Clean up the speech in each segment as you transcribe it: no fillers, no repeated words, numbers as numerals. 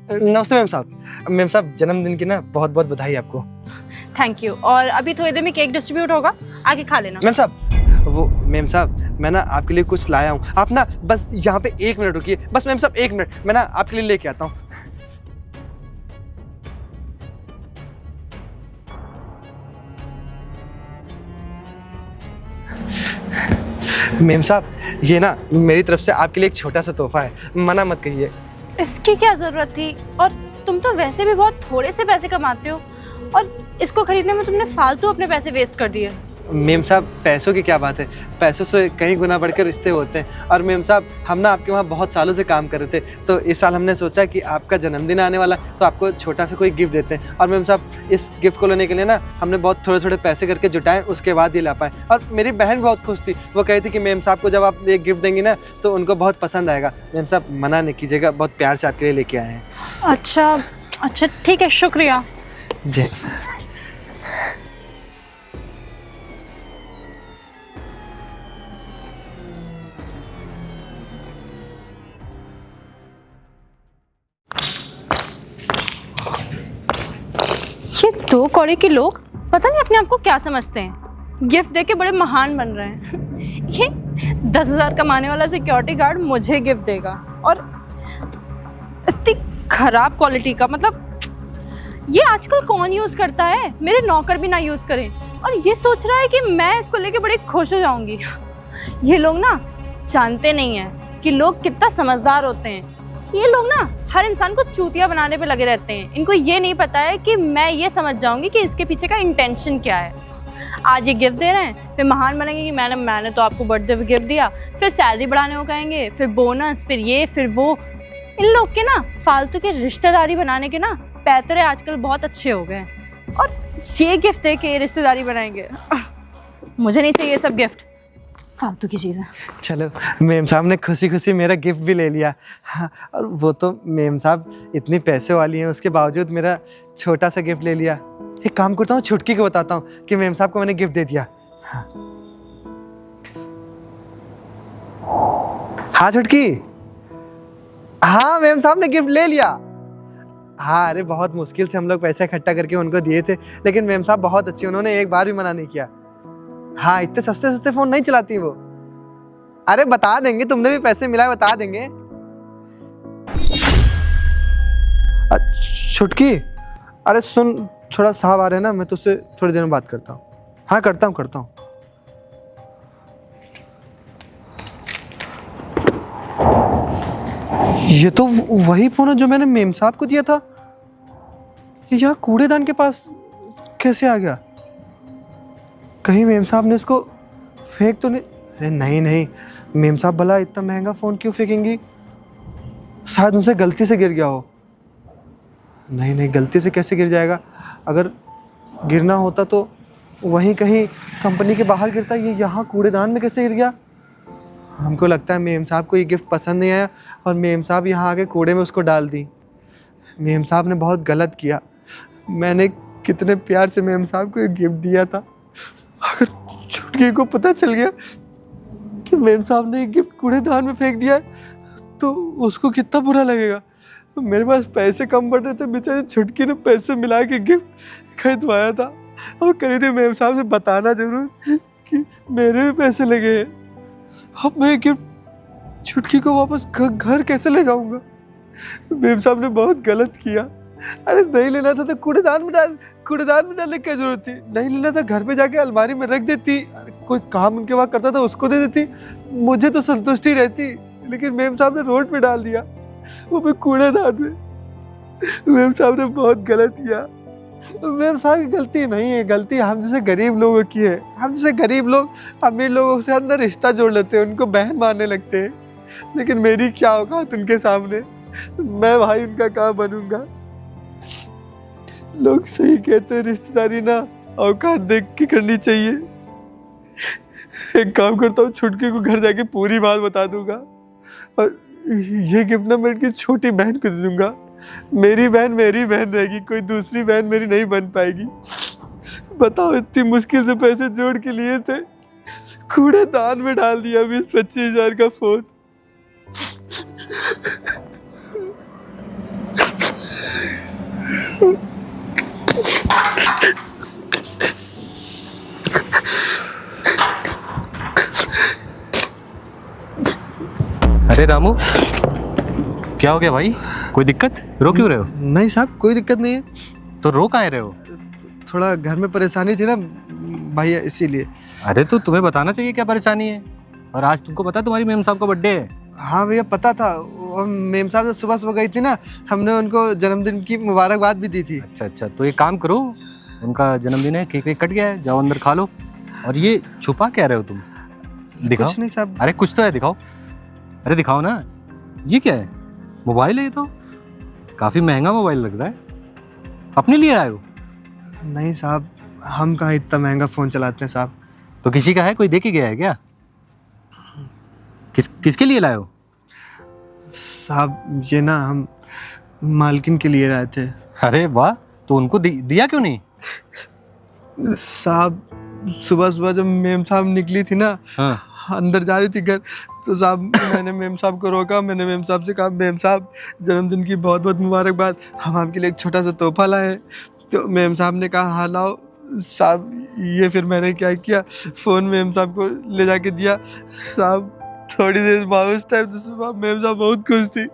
नमस्ते मैम साहब। मैम साहब जन्मदिन की ना बहुत बहुत बधाई आपको। Thank you. और अभी थोड़ी देर में केक डिस्ट्रीब्यूट होगा, आके खा लेना। मैम साहब वो मैम साहब मैं ना आपके लिए कुछ लाया हूँ, आप ना बस यहाँ पे 1 मिनट रुकिए, बस मैम साहब 1 मिनट, मैं ना आपके लिए लेके आता हूँ। मैम साहब ये ना मेरी तरफ से आपके लिए एक छोटा सा तोहफा है, मना मत करिए। इसकी क्या जरूरत थी? और तुम तो वैसे भी बहुत थोड़े से पैसे कमाते हो, और इसको खरीदने में तुमने फालतू अपने पैसे वेस्ट कर दिए। मेम साहब पैसों की क्या बात है, पैसों से कहीं गुना बढ़कर रिश्ते होते हैं। और मेम साहब हम ना आपके वहाँ बहुत सालों से काम कर रहे थे, तो इस साल हमने सोचा कि आपका जन्मदिन आने वाला तो आपको छोटा सा कोई गिफ्ट देते हैं। और मेम साहब इस गिफ्ट को लेने के लिए ना हमने बहुत थोड़े थोड़े पैसे करके जुटाए, उसके बाद ये ला पाए। और मेरी बहन बहुत खुश थी, वो कही थी कि मेम साहब को जब आप एक गिफ्ट देंगी ना तो उनको बहुत पसंद आएगा। मेम साहब मना नहीं कीजिएगा, बहुत प्यार से आपके लिए लेके आए हैं। अच्छा अच्छा ठीक है, शुक्रिया। जी ये 2 कौड़ी के लोग पता नहीं अपने आप को क्या समझते हैं, गिफ्ट देके बड़े महान बन रहे हैं। ये 10,000 कमाने वाला सिक्योरिटी गार्ड मुझे गिफ्ट देगा, और इतनी खराब क्वालिटी का। मतलब ये आजकल कौन यूज़ करता है? मेरे नौकर भी ना यूज़ करें, और ये सोच रहा है कि मैं इसको लेके बड़ी खुश हो जाऊंगी। ये लोग ना जानते नहीं हैं कि लोग कितना समझदार होते हैं। ये लोग ना हर इंसान को चूतिया बनाने पे लगे रहते हैं। इनको ये नहीं पता है कि मैं ये समझ जाऊंगी कि इसके पीछे का इंटेंशन क्या है। आज ये गिफ्ट दे रहे हैं, फिर महान बनेंगे कि मैंने तो आपको बर्थडे पे गिफ्ट दिया, फिर सैलरी बढ़ाने को कहेंगे, फिर बोनस, फिर ये फिर वो। इन लोग के ना फालतू के रिश्तेदारी बनाने के ना पैतरे आजकल बहुत अच्छे हो गए हैं, और ये गिफ्ट दे के रिश्तेदारी बनाएंगे। मुझे नहीं चाहिए सब गिफ्ट, फालतू की चीज़ें। चलो मेम साहब ने खुशी खुशी मेरा गिफ्ट भी ले लिया। हाँ, और वो तो मेम साहब इतनी पैसे वाली हैं, उसके बावजूद मेरा छोटा सा गिफ्ट ले लिया। एक काम करता हूँ, छुटकी को बताता हूँ कि मेम साहब को मैंने गिफ्ट दे दिया। हाँ, हाँ छुटकी, हाँ मेम साहब ने गिफ्ट ले लिया। हाँ अरे बहुत मुश्किल से हम लोग पैसे इकट्ठा करके उनको दिए थे, लेकिन मेम साहब बहुत अच्छी, उन्होंने एक बार भी मना नहीं किया। हाँ इतने सस्ते सस्ते फोन नहीं चलाती वो। अरे बता देंगे, तुमने भी पैसे मिला बता देंगे। छुटकी अरे सुन, थोड़ा साहब आ रहे हैं ना, मैं तुझसे थोड़ी देर में बात करता हूँ। हाँ करता हूँ। ये तो वही फोन है जो मैंने मेम साहब को दिया था। ये यहाँ कूड़ेदान के पास कैसे आ गया? कहीं मेम साहब ने इसको फेंक तो नहीं? अरे नहीं, मेम साहब भला इतना महंगा फ़ोन क्यों फेंकेंगी? शायद उनसे गलती से गिर गया हो। नहीं, गलती से कैसे गिर जाएगा? अगर गिरना होता तो वहीं कहीं कंपनी के बाहर गिरता, ये यहाँ कूड़ेदान में कैसे गिर गया? हमको लगता है मेम साहब को ये गिफ्ट पसंद नहीं आया और मेम साहब यहाँ आके कूड़े में उसको डाल दी। मेम साहब ने बहुत गलत किया। मैंने कितने प्यार से मेम साहब को ये गिफ्ट दिया था। अगर छुटकी को पता चल गया कि मेम साहब ने ये गिफ्ट कूड़ेदान में फेंक दिया है तो उसको कितना बुरा लगेगा। मेरे पास पैसे कम पड़ रहे थे, बेचारे छुटकी ने पैसे मिला के गिफ्ट खरीदवाया था, और करी थी मेम साहब से बताना जरूर कि मेरे भी पैसे लगे हैं। अब मैं ये गिफ्ट छुटकी को वापस घर कैसे ले जाऊंगा? मेम साहब ने बहुत गलत किया। अरे नहीं लेना था तो कूड़ेदान में डालने की क्या जरूरत थी? नहीं लेना था घर पे जाके अलमारी में रख देती, कोई काम उनके वहाँ करता था उसको दे देती, मुझे तो संतुष्टि रहती। लेकिन मेम साहब ने रोड पे डाल दिया, वो भी कूड़ेदान में। मेम साहब ने बहुत गलत किया। मेम साहब की गलती नहीं है, गलती हम जैसे गरीब लोगों की है। हम जैसे गरीब लोग अमीर लोगों से अंदर रिश्ता जोड़ लेते हैं, उनको बहन मानने लगते हैं। लेकिन मेरी क्या औकात उनके सामने, मैं भाई उनका कहाँ बनूंगा? लोग सही कहते हैं, रिश्तेदारी ना औकात देख के करनी चाहिए। एक काम करता हूँ, छुटकी को घर जाके पूरी बात बता दूंगा, और ये गिफ्ट ना मैं इनकी छोटी बहन को दे दूंगा। मेरी बहन रहेगी, कोई दूसरी बहन मेरी नहीं बन पाएगी। बताओ इतनी मुश्किल से पैसे जोड़ के लिए थे, कूड़ेदान में डाल दिया 20-25 हजार का फोन। अरे रामू, क्या हो गया भाई? कोई दिक्कत? रो क्यों रहे हो? नहीं साहब, कोई दिक्कत नहीं है। तो रो काहे रहे हो? थोड़ा घर में परेशानी थी ना भैया, इसीलिए। अरे तो तुम्हें बताना चाहिए क्या परेशानी है। और आज तुमको पता है तुम्हारी मेम साहब का बर्थडे है? हाँ भैया, पता था। और मेम साहब सुबह सुबह गई थी ना, हमने उनको जन्मदिन की मुबारकबाद भी दी थी। अच्छा अच्छा, तो एक काम करो, उनका जन्मदिन है, केक वेक कट गया है, जाओ अंदर खा लो। और ये छुपा क्या रहे हो तुम? दिखाओ। कुछ नहीं साहब। अरे कुछ तो है, दिखाओ। अरे दिखाओ ना। ये क्या है? मोबाइल है ये तो। काफी महंगा मोबाइल लग रहा है। अपने लिए आए हो? नहीं साहब, हम कहाँ इतना महंगा फ़ोन चलाते हैं साहब। तो किसी का है? कोई दे के गया है क्या? किसके लिए लाए हो? साहब ये ना हम मालकिन के लिए लाए थे। अरे वाह, तो उनको दिया क्यों नहीं? साहब सुबह सुबह जब मेम साहब निकली थी ना, हाँ। अंदर जा रही थी घर, तो साहब मैंने मेम साहब को रोका। मैंने मेम साहब से कहा, मेम साहब जन्मदिन की बहुत बहुत मुबारकबाद, हम आपके लिए एक छोटा सा तोहफा लाए हैं। तो मेम साहब ने कहा हाँ लाओ। साहब ये फिर मैंने क्या किया, फ़ोन मेम साहब को ले जाके दिया। साहब थोड़ी देर बाद उस टाइम तो साहब मेम साहब बहुत खुश थी।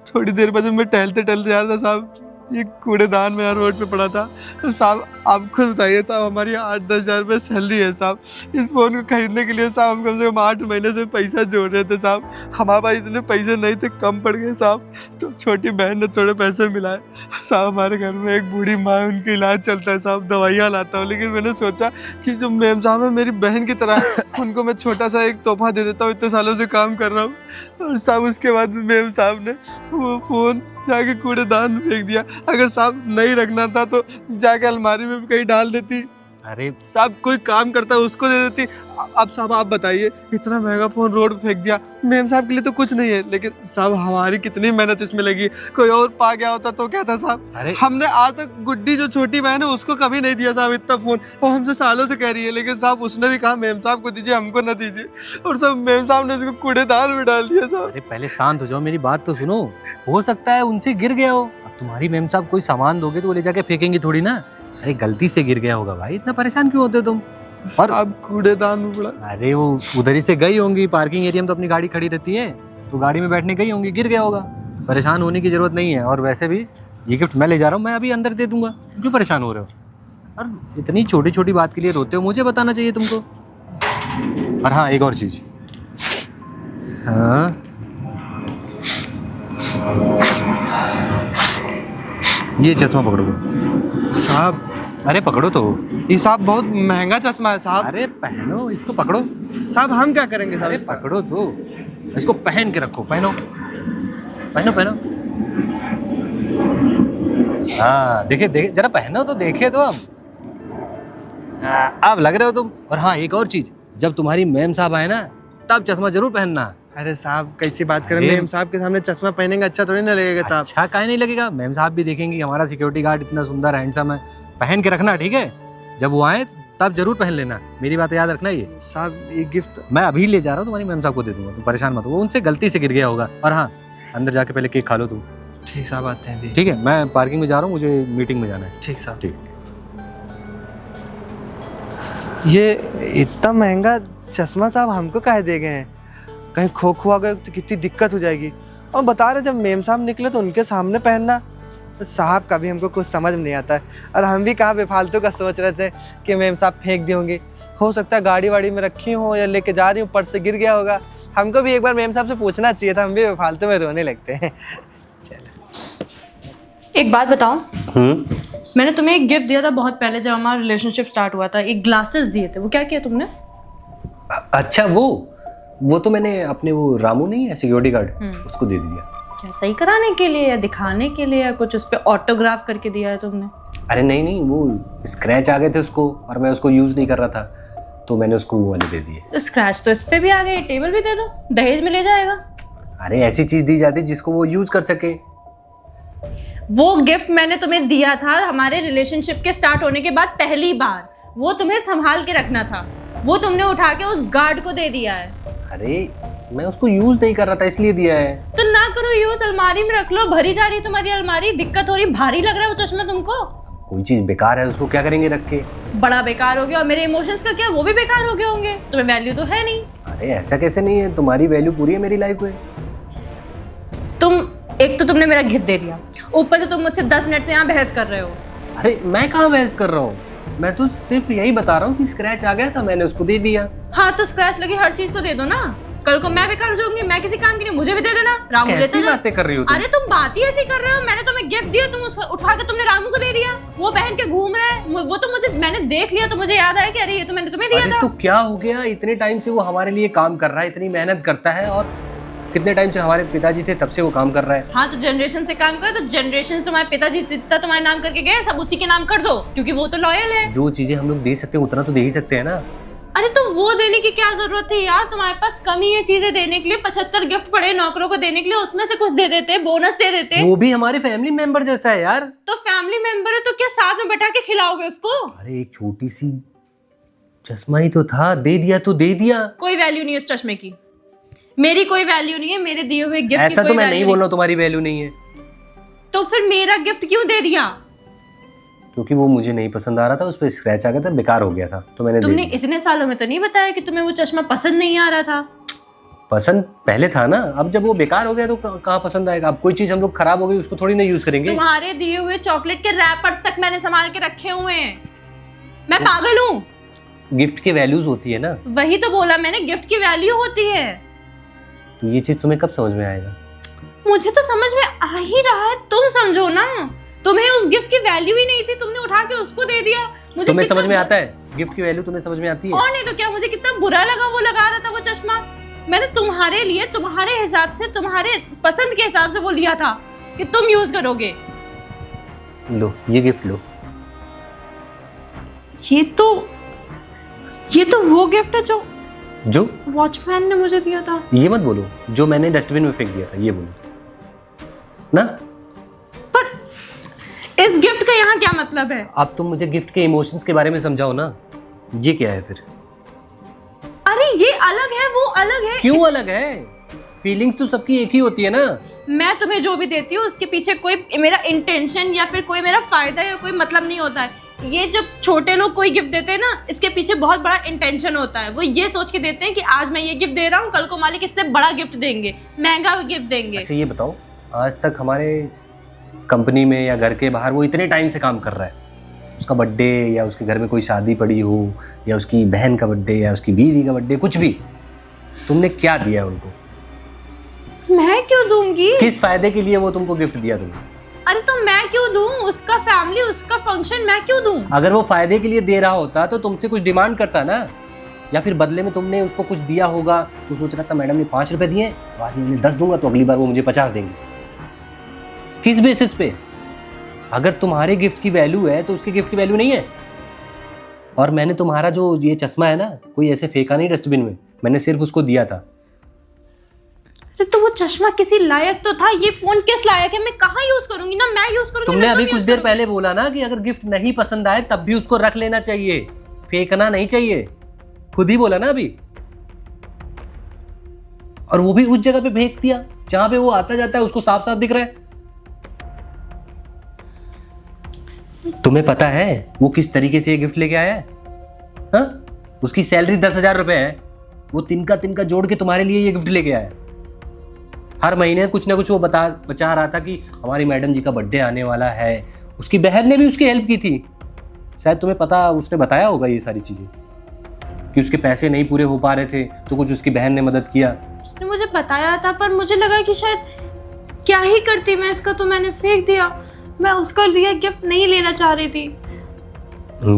थोड़ी देर बाद जब मैं टहलते टहलते जा रहा था साहब, ये कूड़ेदान में रोड पे पड़ा था। तो साहब आप खुद बताइए साहब, हमारी 8-10 हज़ार रुपये सैलरी है साहब। इस फ़ोन को खरीदने के लिए साहब हम कम से कम 8 महीने से पैसा जोड़ रहे थे साहब। हमारे पास इतने पैसे नहीं थे, कम पड़ गए साहब। तो छोटी बहन ने थोड़े पैसे मिलाए साहब। हमारे घर में एक बूढ़ी माँ है, उनका इलाज चलता है साहब, दवाइयाँ लाता हूँ। लेकिन मैंने सोचा कि जो मेम साहब है मेरी बहन की तरह, उनको मैं छोटा सा एक तोहफा दे देता हूँ, इतने सालों से काम कर रहा हूँ। और साहब उसके बाद मेम साहब ने वो फ़ोन जाके कूड़ेदान में फेंक दिया। अगर साहब नहीं रखना था तो जाके अलमारी में भी कहीं डाल देती। अरे साहब कोई काम करता है उसको दे देती। अब साहब आप बताइए, इतना महंगा फ़ोन रोड पे फेंक दिया। मेम साहब के लिए तो कुछ नहीं है, लेकिन साहब हमारी कितनी मेहनत इसमें लगी। कोई और पा गया होता तो क्या था साहब। अरे हमने आज तक गुड्डी जो छोटी बहन है उसको कभी नहीं दिया साहब इतना फ़ोन। वो हमसे सालों से कह रही है, लेकिन साहब उसने भी कहा मेम साहब को दीजिए, हमको न दीजिए। और सब मेम साहब ने उसको कूड़ेदान में डाल दिया साहब। अरे पहले शांत हो जाओ, मेरी बात तो सुनो। हो सकता है उनसे गिर गया हो। अब तुम्हारी मेम साहब कोई सामान दोगे तो वो ले जाके फेंकेंगी थोड़ी ना। अरे गलती से गिर गया होगा भाई, इतना परेशान क्यों होते हो तुम? और अब कूड़ेदान में पड़ा। अरे वो उधर ही से गई होंगी, पार्किंग एरिया में तो अपनी गाड़ी खड़ी रहती है, तो गाड़ी में बैठने गई होंगी, गिर गया होगा। परेशान होने की जरूरत नहीं है। और वैसे भी ये गिफ्ट मैं ले जा रहा हूँ, मैं अभी अंदर दे दूंगा, क्यों परेशान हो रहे हो? और इतनी छोटी छोटी बात के लिए रोते हो, मुझे बताना चाहिए तुमको। और हाँ, एक और चीज, हाँ ये चश्मा पकड़ो साहब। अरे पकड़ो तो। ये साहब बहुत महंगा चश्मा है साहब। अरे पहनो, इसको पकड़ो। साहब हम क्या करेंगे साहब अरे इसका? पकड़ो तो, इसको पहन के रखो, पहनो पहनो पहनो। हाँ देखे देखे, जरा पहनो तो देखे तो हम। अब लग रहे हो तुम। और हाँ एक और चीज, जब तुम्हारी मैम साहब आए ना, तब चश्मा जरूर पहनना। अरे साहब कैसी बात करें, अरे- मेम साहब के सामने चश्मा पहनेंगे अच्छा थोड़ी ना लगेगा साहब। अच्छा काहे नहीं लगेगा? मैम साहब भी देखेंगी हमारा सिक्योरिटी गार्ड इतना सुंदर हैंडसम है। पहन के रखना, ठीक है? जब वो आए तब जरूर पहन लेना, मेरी बात याद रखना। ये साहब ये गिफ्ट मैं अभी ले जा रहा हूँ, तुम्हारी मैम साहब को दे दूंगा, तुम परेशान मत हो, वो उनसे गलती से गिर गया होगा। और हाँ, अंदर जाके पहले केक खा लो तुम, ठीक साहब, आते हैं भी। ठीक है? मैं पार्किंग में जा रहा हूँ, मुझे मीटिंग में जाना है। ठीक साहब। ठीक। ये इतना महंगा चश्मा साहब हमको काहे दे गए हैं? कहीं खो खुआ गए तो कितनी दिक्कत हो जाएगी। और बता रहे जब मेम साहब निकले तो उनके सामने पहनना, साहब का भी हमको कुछ समझ में नहीं आता है। और हम भी कहाँ बेफालतू का सोच रहे थे कि मेम साहब फेंक दी होंगी। हो सकता है गाड़ी वाड़ी में रखी हो या लेके जा रही हूँ, पर्स से गिर गया होगा। हमको भी एक बार मेम साहब से पूछना चाहिए था, हम भी बेफालतू में रोने लगते हैं। चलो एक बात बताओ, मैंने तुम्हें एक गिफ्ट दिया था बहुत पहले जब हमारा रिलेशनशिप स्टार्ट हुआ था, एक ग्लासेस दिए थे, वो क्या किया तुमने? अच्छा वो तो मैंने अपने वो रामू नहीं है सिक्योरिटी गार्ड, उसको दे दिया। क्या सही कराने के लिए या दिखाने के लिए या कुछ उस पर ऑटोग्राफ करके दिया है तुमने? अरे नहीं, वो स्क्रैच आ गए थे उसको, और मैं उसको यूज नहीं कर रहा था, तो मैंने उसको वो वाले दे दिए। तो स्क्रैच तो इस पे भी आ गए, टेबल भी दे दो, दहेज में ले जाएगा। अरे ऐसी चीज दी जाती जिसको वो यूज कर सके। वो गिफ्ट मैंने तुम्हें दिया था हमारे रिलेशनशिप के स्टार्ट होने के बाद पहली बार, वो तुम्हें संभाल के रखना था, वो तुमने उठा के उस गार्ड को दे दिया है। अरे मैं उसको यूज नहीं कर रहा था इसलिए दिया है। तो ना करो यूज, अलमारी में रख लो, भरी जा रही है तुम्हारी अलमारी, दिक्कत हो रही, भारी लग रहा है वो चश्मा तुमको। कोई चीज बेकार है उसको क्या करेंगे रख के? बड़ा बेकार हो गया, और मेरे इमोशंस का क्या, वो भी बेकार हो गए होंगे, तुम्हें वैल्यू तो है नहीं। अरे ऐसा कैसे नहीं है, तुम्हारी वैल्यू पूरी है मेरी लाइफ में। एक तो तुमने मेरा गिफ्ट दे दिया, ऊपर से तुम मुझसे 10 मिनट से यहाँ बहस कर रहे हो। अरे मैं कहाँ बहस कर रहा हूँ, मैं तो सिर्फ यही बता रहा हूँ कि स्क्रैच आ गया था, मैंने उसको दे दिया। हाँ तो स्क्रैच लगी हर चीज को दे दो ना, कल को मैं बेकार जाऊंगी, मैं किसी काम की नहीं, मुझे भी दे देना। रामू लेते कैसी बातें कर रही हो तुम? अरे तुम बात ही ऐसी कर रहे हो, मैंने तुम्हें गिफ्ट दिया, तुम उठा के तुमने रामू को दे दिया, वो पहन के घूम रहा है, वो तो मुझे, मैंने देख लिया तो मुझे याद आया कि अरे ये तो मैंने तुम्हें दिया था। तो क्या हो गया, इतने टाइम से वो हमारे लिए काम कर रहा है, इतनी मेहनत करता है, और कितने टाइम से हमारे पिताजी थे तब से वो काम कर रहा है। हाँ तो जनरेशन से काम करो, तो जनरेशन तुम्हारे पिताजी जितना तुम्हारे नाम करके गए सब उसी के नाम कर दो, क्योंकि वो तो लॉयल है। जो चीजें हम लोग दे सकते हैं उतना तो दे ही सकते हैं ना। अरे तो वो देने की क्या जरूरत थी यार, तुम्हारे पास कमी है चीजें देने के लिए, 75 गिफ्ट पड़े नौकरों को देने के लिए, उसमें से कुछ दे देते, बोनस दे देते। वो भी हमारे फैमिली मेंबर जैसा है यार। तो फैमिली मेंबर है तो क्या साथ में बैठा के खिलाओगे उसको? अरे एक छोटी सी चश्मा ही तो था, दे दिया तो दे दिया। कोई वैल्यू नहीं है उस चश्मे की, मेरी कोई वैल्यू नहीं है, मेरे दिए हुए गिफ्ट की ऐसा कोई तो मैं वैल्यू नहीं बोल रहा हूँ तुम्हारी वैल्यू नहीं है। तो फिर मेरा गिफ्ट क्यों दे दिया? क्योंकि वो मुझे नहीं पसंद आ रहा था, उस पर स्क्रैच आ गया था, बेकार हो गया था, तो मैंने तुमने दे दिया। इतने सालों में तो नहीं बताया कि तुम्हें वो चश्मा पसंद नहीं आ रहा था? पसंद पहले था ना, अब जब वो बेकार हो गया तो कहाँ पसंद आएगा। अब कोई चीज हम लोग खराब हो गई उसको थोड़ी ना यूज करेंगे। तुम्हारे दिए हुए चॉकलेट के रैपर्स तक मैंने संभाल के रखे हुए हैं, मैं पागल हूँ? गिफ्ट की वैल्यूज होती है ना। वही तो बोला मैंने, गिफ्ट की वैल्यू होती है। तो ये चीज तुम्हें कब समझ में आएगा? मुझे तो समझ में आ ही रहा है, तुम समझो ना। तुम्हें उस गिफ्ट की वैल्यू ही नहीं थी, तुमने उठा के उसको दे दिया। मुझे तुम्हें कितना समझ में आता है गिफ्ट की वैल्यू? तुम्हें समझ में आती है? और नहीं तो क्या, मुझे कितना बुरा लगा वो लगा रहा था वो चश्मा। मैंने तुम्हारे लिए, तुम्हारे हिसाब से, तुम्हारे पसंद के हिसाब से वो लिया था कि तुम यूज करोगे। लो ये गिफ्ट लो। ये तो वो गिफ्ट है जो वॉचमैन ने मुझे दिया था। ये मत बोलो जो मैंने डस्टबिन में फेंक दिया था, ये बोलो ना। पर इस गिफ्ट का यहाँ क्या मतलब है? अब तुम मुझे गिफ्ट के इमोशंस के बारे में समझाओ ना, ये क्या है फिर? अरे ये अलग है, वो अलग है। क्यों अलग है? फीलिंग्स तो सबकी एक ही होती है ना। मैं तुम्हें जो भी देती हूँ उसके पीछे कोई मेरा इंटेंशन या फिर कोई मेरा फायदा या कोई मतलब नहीं होता है। ये जब छोटे लोग कोई गिफ्ट देते हैं ना, इसके पीछे बहुत बड़ा इंटेंशन होता है। वो ये सोच के देते हैं कि आज मैं ये गिफ्ट दे रहा हूँ, कल को मालिक इससे बड़ा गिफ्ट देंगे, महंगा गिफ्ट देंगे। अच्छा ये बताओ, आज तक हमारे कंपनी में या घर के बाहर वो इतने टाइम से काम कर रहा है, उसका बर्थडे या उसके घर में कोई शादी पड़ी हो या उसकी बहन का बर्थडे या उसकी बीवी का बर्थडे, कुछ भी, तुमने क्या दिया है उनको? मैं क्यों दूंगी? किस फायदे के लिए वो तुमको गिफ्ट दिया तुमने? अरे तो मैं क्यों दूं? उसका फैमिली, उसका फंक्शन, मैं क्यों दूं? अगर वो फायदे के लिए दे रहा होता तो तुमसे कुछ डिमांड करता ना, या फिर बदले में तुमने उसको कुछ दिया होगा। तो सोच रहा था मैडम ने 5 रुपए दिए, आज मैं उन्हें 10 दूंगा तो अगली बार वो मुझे 50 देंगे। किस बेसिस पे? अगर तुम्हारे गिफ्ट की वैल्यू है तो उसके गिफ्ट की वैल्यू नहीं है। और मैंने तुम्हारा जो ये चश्मा है ना, कोई ऐसे फेंका नहीं डस्टबिन में, मैंने सिर्फ उसको दिया था। अरे तो वो चश्मा किसी लायक तो था, ये फोन किस लायक है? मैं कहाँ यूज करूंगी? ना मैं यूज करूंगी। तुमने अभी कुछ देर पहले बोला ना कि अगर गिफ्ट नहीं पसंद आए तब भी उसको रख लेना चाहिए, फेंकना नहीं चाहिए। खुद ही बोला ना अभी। और वो भी उस जगह पे फेंक दिया जहां पे वो आता जाता है, उसको साफ साफ दिख रहा है। तुम्हें पता है वो किस तरीके से ये गिफ्ट लेके आया है? हाँ? उसकी सैलरी 10,000 रुपए है, वो तिनका तिनका जोड़ के तुम्हारे लिए ये गिफ्ट लेके आया है। हर महीने कुछ ना कुछ वो बचा रहा था कि हमारी मैडम जी का बर्थडे आने वाला है। उसकी बहन ने भी उसकी हेल्प की थी, शायद तुम्हें पता, उसने बताया होगा ये सारी चीजें कि उसके पैसे नहीं पूरे हो पा रहे थे तो कुछ उसकी बहन ने मदद किया। उसने मुझे बताया था, पर मुझे लगा कि शायद क्या ही करती मैं इसका, तो मैंने फेंक दिया। मैं उसका दिया गिफ्ट नहीं लेना चाह रही थी।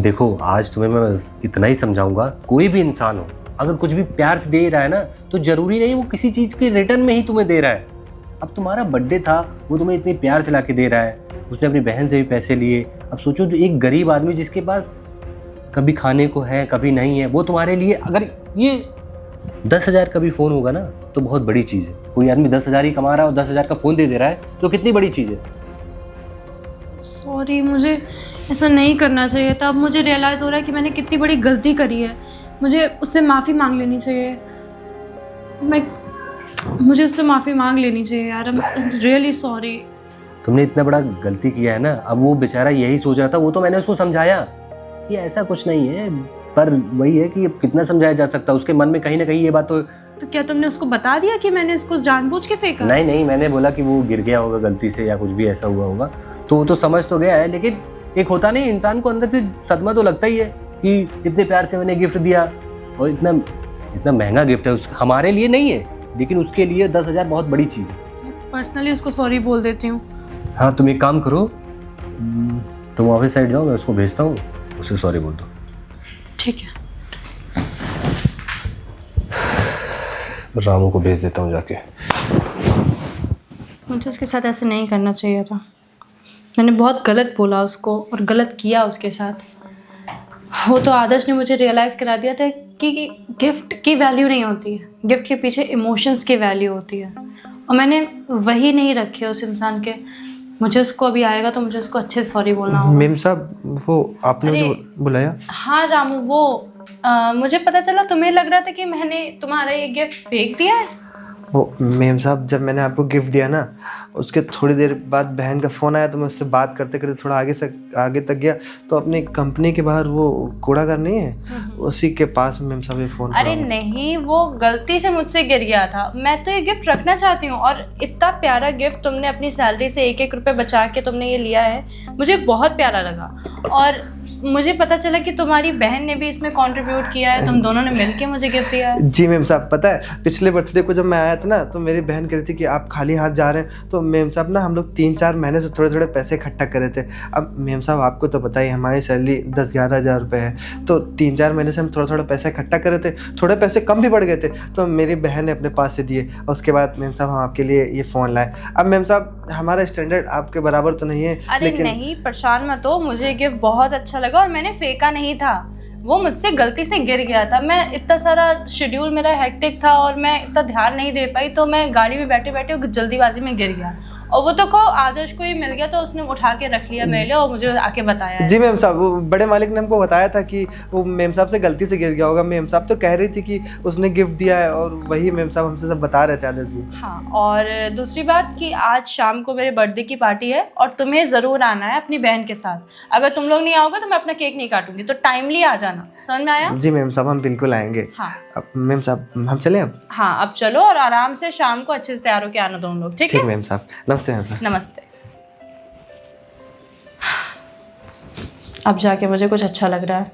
देखो आज तुम्हें मैं इतना ही समझाऊंगा, कोई भी इंसान हो अगर कुछ भी प्यार से दे रहा है ना, तो जरूरी नहीं वो किसी चीज के रिटर्न में ही तुम्हें दे रहा है। अब तुम्हारा बर्थडे था, वो तुम्हें इतने प्यार से लाके दे रहा है, उसने अपनी बहन से भी पैसे लिए। अब सोचो जो एक गरीब आदमी जिसके पास कभी खाने को है कभी नहीं है, वो तुम्हारे लिए अगर ये 10,000 का भी फोन होगा ना तो बहुत बड़ी चीज है। कोई आदमी 10,000 ही कमा रहा है और 10,000 का फोन दे दे रहा है तो कितनी बड़ी चीज है। सॉरी, मुझे ऐसा नहीं करना चाहिए था। अब मुझे रियलाइज हो रहा है कि मैंने कितनी बड़ी गलती करी है, मुझे उससे माफ़ी मांग लेनी चाहिए। मुझे उससे माफ़ी मांग लेनी चाहिए यार। I am really sorry. तुमने इतना बड़ा गलती किया है ना, अब वो बेचारा यही सोच रहा था, वो तो मैंने उसको समझाया कि ऐसा कुछ नहीं है, पर वही है कि अब कितना समझाया जा सकता है, उसके मन में कहीं ना कहीं ये बात तो क्या तुमने उसको बता दिया कि मैंने इसको जानबूझ के फेंका? नहीं, मैंने बोला कि वो गिर गया होगा गलती से या कुछ भी ऐसा हुआ होगा, तो वो तो समझ तो गया है, लेकिन एक होता नहीं, इंसान को अंदर से सदमा तो लगता ही है कि इतने प्यार से मैंने गिफ्ट दिया और इतना महंगा गिफ्ट है, हमारे लिए नहीं है लेकिन उसके लिए 10,000 बहुत बड़ी चीज़ है। पर्सनली उसको सॉरी बोल देती हूँ। हाँ, तुम एक काम करो, तुम ऑफिस साइड जाओ, मैं उसको भेजता हूँ, उससे सॉरी बोल दो। ठीक है। रामू को भेज देता हूँ जाके। मुझे उसके साथ ऐसे नहीं करना चाहिए था। मैंने बहुत गलत बोला उसको और गलत किया उसके साथ। वो तो आदर्श ने मुझे रियलाइज़ करा दिया था कि गिफ्ट की वैल्यू नहीं होती है, गिफ्ट के पीछे इमोशंस की वैल्यू होती है, और मैंने वही नहीं रखे उस इंसान के। मुझे उसको अभी आएगा तो मुझे उसको अच्छे से सॉरी बोलना होगा। मेम साहब, वो आपने मुझे बुलाया? हाँ रामू, वो मुझे पता चला तुम्हें लग रहा था कि मैंने तुम्हारा ये गिफ्ट फेंक दिया है। वो मेम साहब, जब मैंने आपको गिफ्ट दिया ना, उसके थोड़ी देर बाद बहन का फ़ोन आया, तो मैं उससे बात करते करते थोड़ा आगे तक गया, तो अपनी कंपनी के बाहर वो कूड़ाघर नहीं है, उसी के पास मेम साहब ये फ़ोन अरे नहीं, वो गलती से मुझसे गिर गया था। मैं तो ये गिफ्ट रखना चाहती हूँ, और इतना प्यारा गिफ्ट तुमने अपनी सैलरी से 1-1 रुपये बचा के तुमने ये लिया है, मुझे बहुत प्यारा लगा। और मुझे पता चला कि तुम्हारी बहन ने भी इसमें कंट्रीब्यूट किया है, तुम दोनों ने मिलके मुझे गिफ्ट दिया है। जी मेम साहब, पता है पिछले बर्थडे को जब मैं आया था ना, तो मेरी बहन कह रही थी कि आप खाली हाथ जा रहे हैं, तो मेम साहब ना हम लोग 3-4 महीने से थोड़े थोड़े पैसे इकट्ठा कर रहे थे। अब मेम साहब आपको तो पता ही, हमारी सैलरी 10-11 हज़ार रुपये है, तो 3-4 महीने से हम थोड़ा थोड़ा पैसा इकट्ठा कर रहे थे, थोड़े पैसे कम भी पड़ गए थे, तो मेरी बहन ने अपने पास से दिए, और उसके बाद मेम साहब हम आपके लिए ये फ़ोन लाए। अब मेम साहब, हमारा स्टैंडर्ड आपके बराबर तो नहीं है, अरे लेकिन नहीं, परेशान मत हो, मुझे गिफ्ट बहुत अच्छा लगा और मैंने फेंका नहीं था, वो मुझसे गलती से गिर गया था। मैं इतना सारा शेड्यूल मेरा हेक्टिक था और मैं इतना ध्यान नहीं दे पाई, तो मैं गाड़ी में बैठे बैठे जल्दीबाजी में गिर गया, और वो तो को आदर्श को ही मिल गया, तो उसने उठा के रख लिया मेरे लिए और मुझे आके बताया है। जी मेम साहब, वो बड़े मालिक ने हमको बताया था कि वो मेम साहब से गलती से गिर गया होगा। मेम साहब तो कह रही थी कि उसने गिफ्ट दिया है, और वही मेम साहब हमसे सब बता रहे थे आदर्श भी। हाँ, और दूसरी बात कि आज शाम को मेरे बर्थडे की पार्टी है और तुम्हें ज़रूर आना है अपनी बहन के साथ। अगर तुम लोग नहीं आओगे तो मैं अपना केक नहीं काटूंगी, तो टाइमली आ जाना, समझ में आया? जी मेम साहब, हम बिल्कुल आएंगे। हाँ। अब मेम साहब हम चलें अब? हाँ, अब चलो, और आराम से शाम को अच्छे से तैयार होकर आना दोनों लोग, ठीक है? ठीक मेम साहब, नमस्ते मेम साहब। नमस्ते। अब जाके मुझे कुछ अच्छा लग रहा है।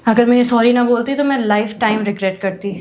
अगर मैं ये सॉरी ना बोलती तो मैं लाइफ टाइम रिग्रेट करती।